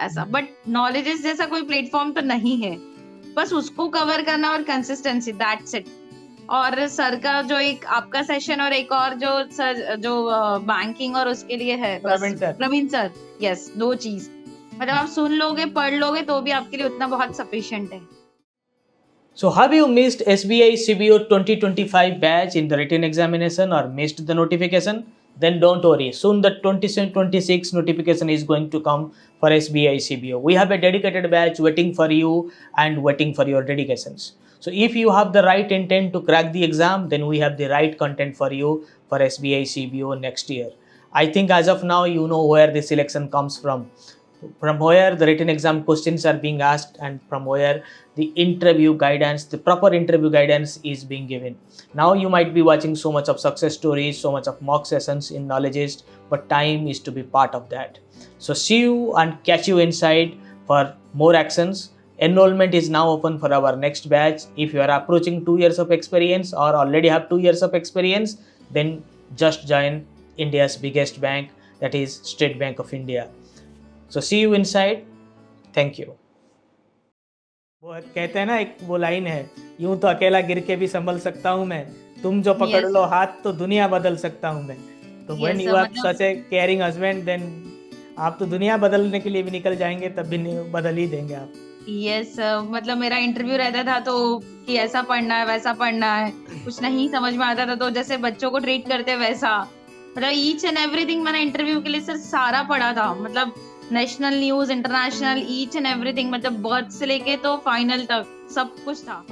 ऐसा। But knowledges जैसा कोई प्लेटफॉर्म तो नहीं है, बस उसको कवर करना और कंसिस्टेंसी, दैट्स इट। और सर का जो एक आपका सेशन और एक और जो सर जो बैंकिंग और उसके लिए है, बस Praveen sir. Praveen sir, yes, दो चीज मतलब आप सुन लोगे पढ़ लोगे तो भी आपके लिए उतना बहुत सफिशिएंट है। So have you missed SBI CBO 2025 batch in the written examination or missed the notification? Then don't worry. Soon the 2026 notification is going to come for SBI CBO. We have a dedicated batch waiting for you and waiting for your dedications. So if you have the right intent to crack the exam, then we have the right content for you for SBI CBO next year. I think as of now, you know where the selection comes from where the written exam questions are being asked, and from where the interview guidance, the proper interview guidance is being given. Now you might be watching so much of success stories, so much of mock sessions in knowledgeist, but time is to be part of that. So see you and catch you inside for more actions. Enrollment is now open for our next batch. If you are approaching 2 years of experience or already have 2 years of experience, then just join India's biggest bank, that is State Bank of India. So see you inside. Thank you. वो कहते हैं ना, एक वो line है, यूं तो अकेला गिर के भी संभल सकता हूं मैं, तुम जो पकड़ यस लो हाथ तो दुनिया बदल सकता हूं मैं। तो व्हेन यस यू हैव मतलब सच ए केयरिंग हस्बैंड, देन आप तो दुनिया बदलने के लिए भी निकल जाएंगे, तब भी बदल ही देंगे आप। यस मतलब मेरा इंटरव्यू रहता था तो कि ऐसा पढ़ना है वैसा पढ़ना है, कुछ नहीं समझ में आता था तो जैसे बच्चों को ट्रीट करते हैं वैसा, मतलब ईच एंड एवरीथिंग मैंने इंटरव्यू के लिए सर सारा पढ़ा था। मतलब national news, international, each and everything, मतलब बर्थ से लेके तो फाइनल तक सब कुछ था।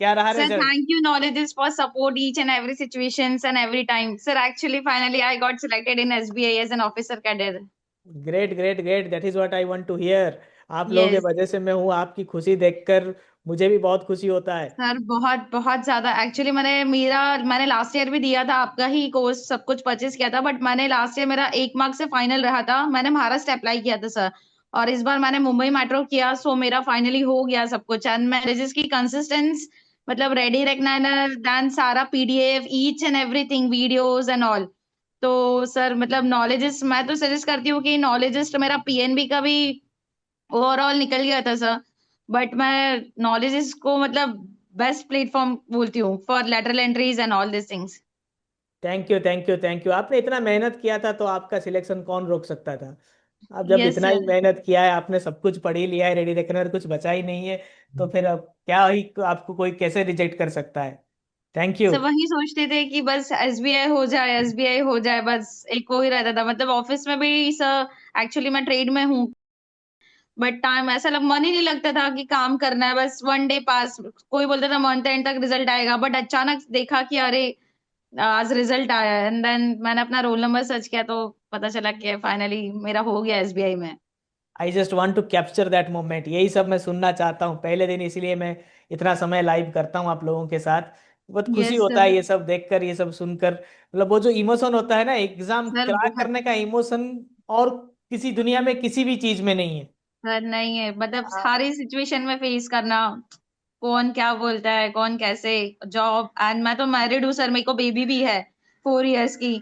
क्या रहा Sir, result? thank you, Knowledges, for support each and every situations and every time. Sir, actually, finally, I got selected in SBI as an officer cadet. Great great great, that is what I want to hear. आप लोगों की Yes. वजह से मैं हूँ, आपकी खुशी देखकर मुझे भी बहुत खुशी होता है। सर बहुत बहुत ज्यादा एक्चुअली मैंने लास्ट ईयर भी दिया था आपका ही कोर्स, सब कुछ परचेज किया था, बट मैंने लास्ट ईयर मेरा 1 मार्क से फाइनल रहा था, मैंने महाराष्ट्र अप्लाई किया था सर, और इस बार मैंने मुंबई मेट्रो किया, सो मेरा फाइनली हो गया सब कुछ। एंड मैरिजेस की कंसिस्टेंस, मतलब रेडी रेकनर देन सारा PDF, each and everything, videos and all. तो सर मतलब नॉलेजेस मैं तो सजेस्ट करती हूँ कि नॉलेजेस, तो मेरा पीएनबी का भी ओवरऑल निकल गया था सर, बट मैं नॉलेजेस को मतलब बेस्ट प्लेटफॉर्म बोलती हूँ for lateral entries and all this things. Thank you thank you thank you. आपने इतना मेहनत किया था तो आपका सिलेक्शन कौन रोक सकता था? आप जब यस इतना ही सर। मेहनत किया है, आपने सब कुछ पढ़ ही लिया है, रेडी रेकनर कुछ बचा ही नहीं है, तो फिर अब क्या ही आपको कोई कैसे रिजेक्ट कर सकता है? Thank you. सब वही सोचते थे कि बस एसबीआई हो जाए, एसबीआई हो जाए, बस एक वो ही रहता था। मतलब ऑफिस में भी सर, एक्चुअली मैं ट्रेड में हूँ, बट टाइम ऐसा मन ही नहीं लगता था कि काम करना है, बस वन डे पास, कोई बोलता था मंथ एंड तक रिजल्ट आएगा, बट अचानक देखा कि अरे आज रिजल्ट आया, एंड देन मैंने अपना रोल नंबर सर्च किया तो पता चला कि फाइनली मेरा हो गया एसबीआई में। I just want to capture that moment, यही सब मैं सुनना चाहता हूँ पहले दिन, इसीलिए मैं इतना समय लाइव करता हूँ आप लोगों के साथ। बहुत खुशी यस होता सर। है ये सब देखकर, ये सब सुनकर, मतलब वो जो इमोशन होता है ना एग्जाम सर क्रैक बहुत। करने का इमोशन, और किसी दुनिया में किसी भी चीज में नहीं है। सर नहीं है, मतलब हाँ। सारी सिचुएशन में फेस करना, कौन क्या बोलता है, कौन कैसे, जॉब, एंड मैं तो मैरिड हूँ सर, मेरे को बेबी भी है 4 इयर्स की।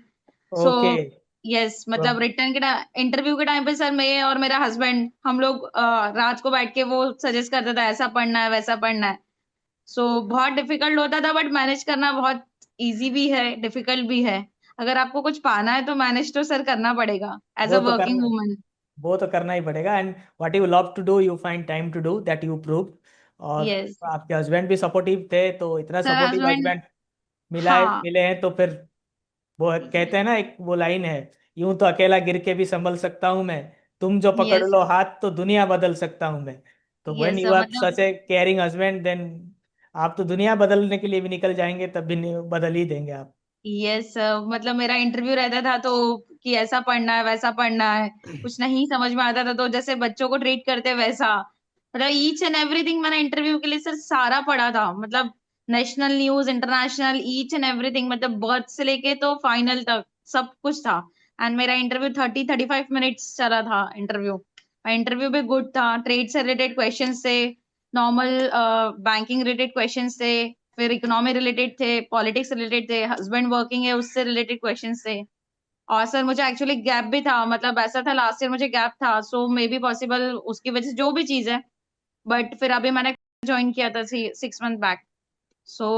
So okay. यस मतलब रिटर्न के इंटरव्यू के टाइम पे सर, मैं और मेरा हस्बैंड हम लोग रात को बैठ के वो सजेस्ट करता था ऐसा पढ़ना है वैसा पढ़ना है। सो बहुत डिफिकल्ट होता था, बट मैनेज करना बहुत इजी भी है, डिफिकल्ट भी है। अगर आपको कुछ पाना है तो मैनेज तो सर करना पड़ेगा एज अ वो तो वर्किंग करना वुमन। वो तो करना ही पड़ेगा, and what you love to do you find time to do that, you prove. और यस आपके हस्बैंड भी सपोर्टिव थे, तो इतना सर सपोर्टिव हस्बैंड। हस्बैंड हाँ। मिले हैं तो फिर वो कहते हैं ना, एक वो लाइन है, यूं तो अकेला गिर के भी संभल सकता हूं मैं, तुम जो पकड़ यस लो हाथ तो दुनिया बदल सकता हूं मैं। तो when yes you sir have मतलब सच ए केयरिंग हस्बैंड, देन आप तो दुनिया बदलने के लिए भी निकल जाएंगे, तब भी बदल ही देंगे आप। यस, मतलब मेरा इंटरव्यू रहता था तो कि ऐसा पढ़ना है वैसा पढ़ना है, कुछ नहीं समझ में आता था तो जैसे बच्चों को ट्रीट करते हैं वैसा, मतलब ईच एंड एवरीथिंग मैंने इंटरव्यू के लिए सर सारा पढ़ा था, मतलब national news, international, each and everything, मतलब बर्थ से लेके तो फाइनल तक सब कुछ था। एंड मेरा इंटरव्यू 35 मिनट्स चला था इंटरव्यू। इंटरव्यू भी गुड था, ट्रेड से रिलेटेड क्वेश्चन थे, नॉर्मल बैंकिंग रिलेटेड क्वेश्चन थे, फिर इकोनॉमी रिलेटेड थे, पॉलिटिक्स रिलेटेड थे, हस्बैंड वर्किंग है उससे रिलेटेड क्वेश्चंस थे। और सर मुझे एक्चुअली गैप भी था, मतलब ऐसा था लास्ट ईयर मुझे गैप था, सो मे बी पॉसिबल उसकी वजह से जो भी चीज है, बट फिर अभी मैंने ज्वाइन किया था 6 मंथ बैक, सो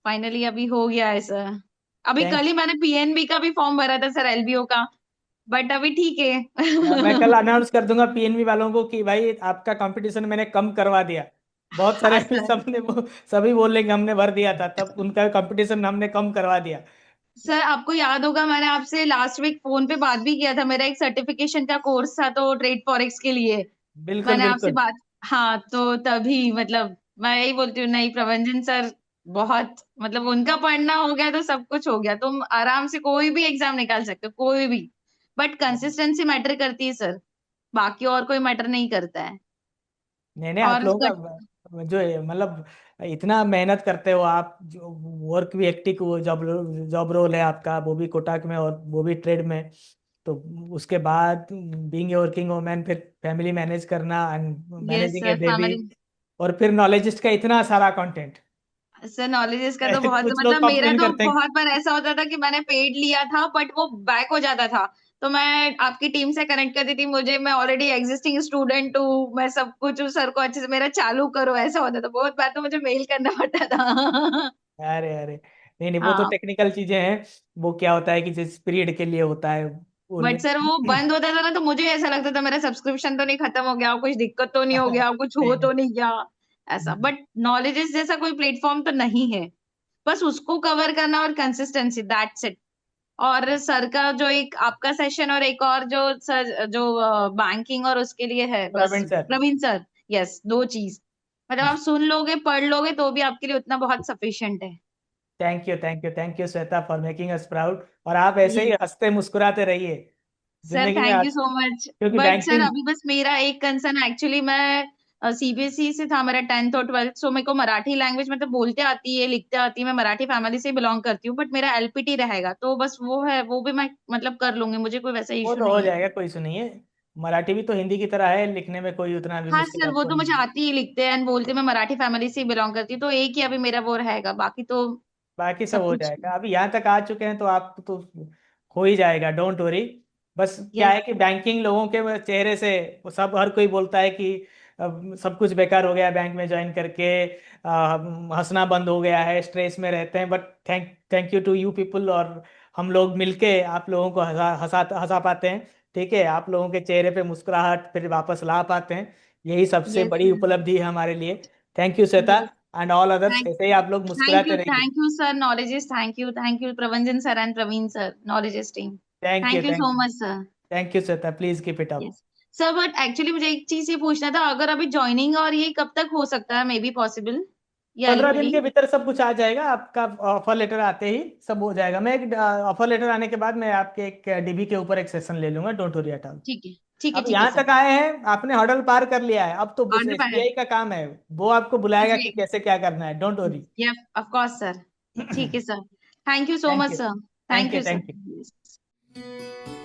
फाइनली अभी हो गया है सर। अभी थैंक कल ही मैंने पीएनबी का भी फॉर्म भरा था सर, एलबीओ का, बट अभी ठीक मैं कल है। अनाउंस कर दूंगा पीएनबी वालों को कि भाई आपका कंपटीशन मैंने कम करवा दिया। बहुत हाँ सारे सर। सबने सभी बोल लेंगे हमने भर दिया था, तब उनका कंपटीशन हमने कम करवा दिया। सर आपको याद होगा मैंने आपसे लास्ट वीक फोन पे बात भी किया था, मेरा एक सर्टिफिकेशन का कोर्स था तो ट्रेड फॉरेक्स के लिए बिल्कुल मैंने आपसे बिल्कुल। बात, हाँ तो तभी मतलब मैं यही बोलती हूँ, नहीं प्रभंजन सर बहुत, मतलब उनका पढ़ना हो गया तो सब कुछ हो गया, तुम आराम से कोई भी एग्जाम निकाल सकते हो, कोई भी, बट कंसिस्टेंसी मैटर करती है सर, बाकी और कोई मैटर नहीं करता है। नहीं नहीं, आप और लोगों का जो है, मतलब इतना मेहनत करते हो आप, जो वर्क भी एक्टिक, वो जॉब रोल है आपका, वो भी कोटाक में और वो भी ट्रेड में। तो उसके बाद बीइंग ए वर्किंग वुमेन, फिर फैमिली मैनेज करना and yes managing A sir baby, family. और फिर नॉलेजिस्ट का इतना सारा कंटेंट। सर नॉलेजेस का तो बहुत, कुछ लोग मतलब मेरा कंप्लेन तो करते हैं। बहुत बार ऐसा होता था कि मैंने पेड लिया था बट वो बैक हो जाता था, तो मैं आपकी टीम से कनेक्ट करती थी, मुझे मैं ऑलरेडी एग्जिस्टिंग स्टूडेंट हूँ, मैं सब कुछ हूँ, सर को अच्छे से मेरा चालू करो, ऐसा होता था बहुत बार, तो मुझे मेल करना पड़ता था। अरे अरे, नहीं नहीं, वो तो हाँ, टेक्निकल चीजें हैं। वो क्या होता है कि जिस पीरियड के लिए होता है वो बट सर वो बंद होता था ना तो मुझे ऐसा लगता था मेरा सब्सक्रिप्शन तो नहीं खत्म हो गया, कुछ दिक्कत तो नहीं हो गया, कुछ हो नहीं तो नहीं। नहीं गया, ऐसा। बट नॉलेजेस जैसा कोई प्लेटफॉर्म तो नहीं है, बस उसको कवर करना और कंसिस्टेंसी, दैट्स इट। और सर का जो एक आपका सेशन और एक और जो सर जो बैंकिंग और उसके लिए है, बस Praveen sir, Praveen sir, yes, दो चीज, मतलब आप सुन लोगे पढ़ लोगे तो भी आपके लिए उतना बहुत सफिशिएंट है। Thank you thank you thank you Shweta for making us proud. और आप ऐसे ही ये हंसते मुस्कुराते रहिए सर जिंदगी में थैंक यू सो मच। क्योंकि बट सर बैंकिंग। अभी बस मेरा एक कंसर्न, एक्चुअली मैं सीबीएसई से था मेरा 10th और 12th, सो मेरे को मराठी लैंग्वेज मतलब बोलते आती है, लिखते आती है, मैं मराठी फैमिली से बिलोंग करती हूँ, बट मेरा एलपीटी रहेगा तो बस वो है, वो भी मैं मतलब कर लूंगी, मुझे कोई वैसा वो इशू तो हो नहीं है। जाएगा, कोई सुनिए। मराठी भी तो हिंदी की तरह है, लिखने में कोई उतना भी हाँ मुश्किल सर वो आपको तो नहीं मुझे है। आती है, लिखते हैं एंड बोलते, मैं मराठी फैमिली से बिलोंग करती हूँ, तो एक ही अभी मेरा वो रहेगा, बाकी तो बाकी सब सब हो कुछ। जाएगा, अभी यहाँ तक आ चुके हैं तो आप तो हो ही जाएगा, डोंट वरी। बस क्या यस। है कि बैंकिंग लोगों के चेहरे से वो सब, हर कोई बोलता है कि अब सब कुछ बेकार हो गया है बैंक में ज्वाइन करके, हंसना बंद हो गया है, स्ट्रेस में रहते हैं, but thank thank you to you people, और हम लोग मिलके आप लोगों को हंसा हंसा हंसा पाते हैं। ठीक है, आप लोगों के चेहरे पे मुस्कुराहट फिर वापस ला पाते हैं, यही सबसे यस बड़ी सर। उपलब्धि है हमारे लिए। Thank you Shweta yes. And all others, thank ऐसे ही आप लोग मुस्कुराते रहिए। Thank you sir Knowledges, thank you Pravanjan sir and Praveen sir Knowledges team. Thank you thank you thank so you much sir. Thank you Shweta, please keep it up. Yes sir, but actually मुझे एक चीज ये पूछना था, अगर अभी ज्वाइनिंग और ये कब तक हो सकता है, मे बी पॉसिबल, या 15 दिन एलपीटी? के भीतर सब कुछ आ जाएगा आपका, ऑफर लेटर आते ही सब हो जाएगा। मैं एक ऑफर लेटर आने के बाद मैं आपके एक डीबी के ऊपर एक सेशन ले लूंगा, डोंट वरी एट ऑल। ठीक है, ठीक है, अब ठीक है यहाँ सर। तक आए हैं, आपने हर्डल पार कर लिया है, अब तो बस ऑर्डर पैटर्न। एसबीआई का काम है, वो आपको बुलाएगा कि कैसे क्या करना है, डोंट वरी। या ऑफ कोर्स सर। ठीक है sir. Thank you so thank much you sir. Thank thank you you thank you. Sir.